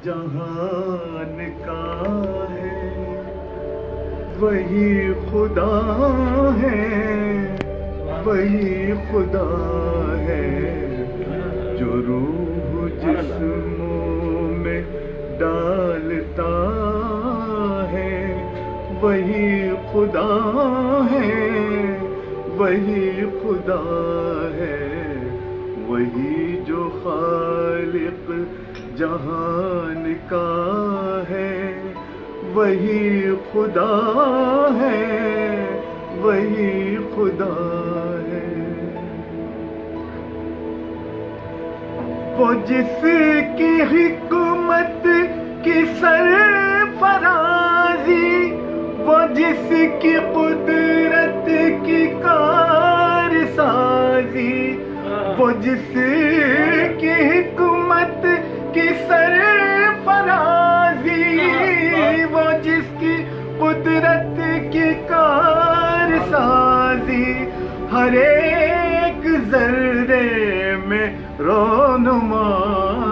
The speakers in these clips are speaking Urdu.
جہان کا ہے، وہی خدا ہے، وہی خدا ہے، جو روح جسموں میں ڈالتا ہے، وہی خدا ہے، وہی خدا ہے، وہی جو خالق جہان کا ہے، وہی خدا ہے، وہی خدا ہے، وہ جس کی حکمت کی سرفرازی، وہ جس کی قدرت کی کارسازی، وہ جس کی حکمت کی سرفرازی، وہ جس کی قدرت کی کارسازی، ہر ایک ذرے میں رونما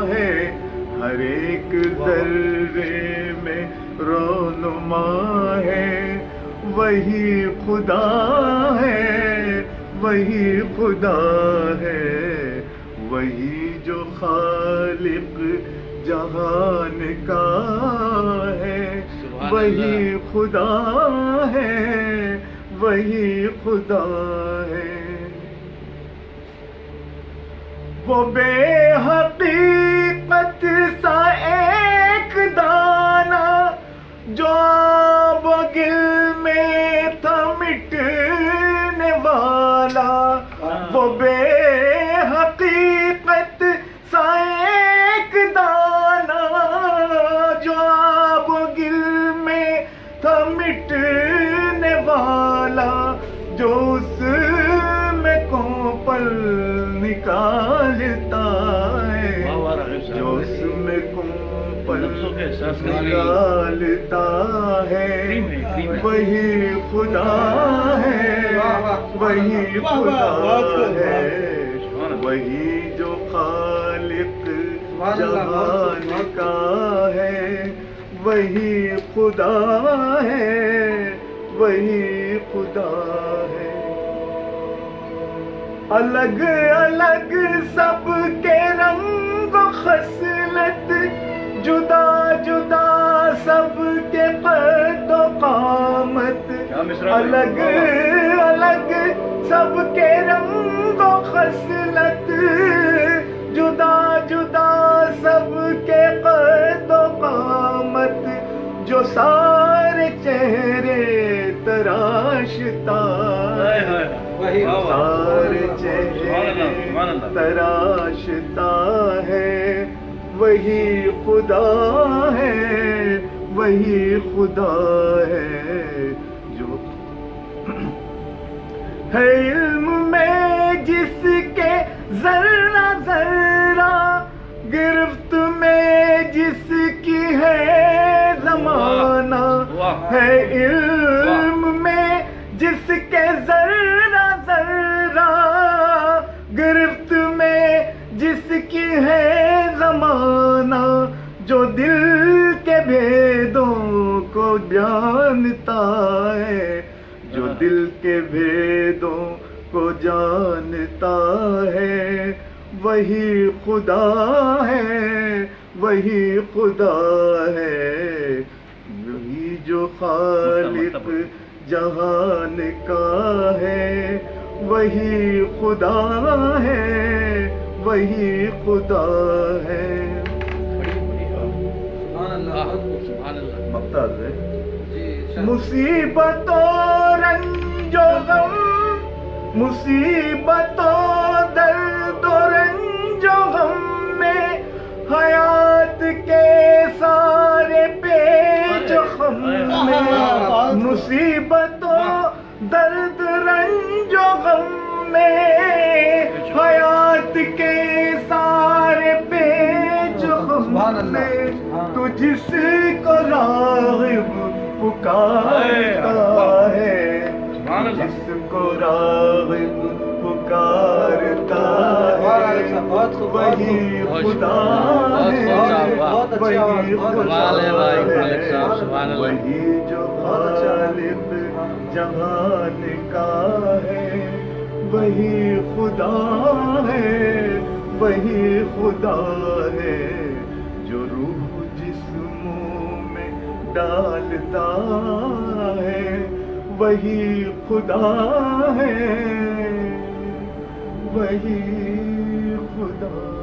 ہے، ہر ایک ذرے میں رونما ہے، وہی خدا ہے، وہی خدا ہے، وہی جو خالق جہان کا ہے، وہی خدا ہے، وہی خدا ہے، وہ بے حقیقت سا ایک دانہ جو آب و گل میں تھا مٹنے والا، وہ بے حقیقت سا ایک دانہ جو آب و گل میں تھا مٹنے والا، جو اس میں کوپل نکالتا ہے، جو اس میں کوپل نکالتا ہے، وہی خدا ہے، وہی خدا ہے، وہی جو خالق جہان کا ہے، وہی خدا ہے، وہی خدا ہے، الگ الگ سب کے رنگ و خصلت، جدا جدا سب کے قد و قامت، الگ الگ سب کے رنگ و خصلت، جدا جدا سب کے قد و قامت، جو سارے چہرے تراشتا ہے، سارے چہرے تراشتا ہے، وہی خدا ہے، وہی خدا ہے، جو ہے علم میں جس کے ذرہ ذرہ، گرفت میں جس کی ہے زمانہ، ہے علم میں جس کے ذرہ ذرہ، گرفت میں جس کی ہے زمانہ، جو دل کے بھیدوں کو جانتا ہے، جو دل کے بھیدوں کو جانتا ہے، وہی خدا ہے، وہی خدا ہے، وہی جو خالق جہان کا ہے، وہی خدا ہے، وہی خدا ہے، مقتل ہے، مصیبت و رنج و غم، مصیبت و درد و رنج و غم میں، حیات کے سارے پیچ و خم میں، مصیبت و درد رنج و غم میں، حیات کے سارے پیچ و خم میں، تو جس کو راغب پکارتا ہے، جس کو راغب پکارتا ہے، وہی خدا ہے، وہی کمال ہے بھائی ملک صاحب، سبحان اللہ۔ وہی جو خالق جہان کا ہے، وہی خدا ہے، وہی خدا ہے جو روح جسموں میں ڈالتا ہے، وہی خدا ہے، وہی خدا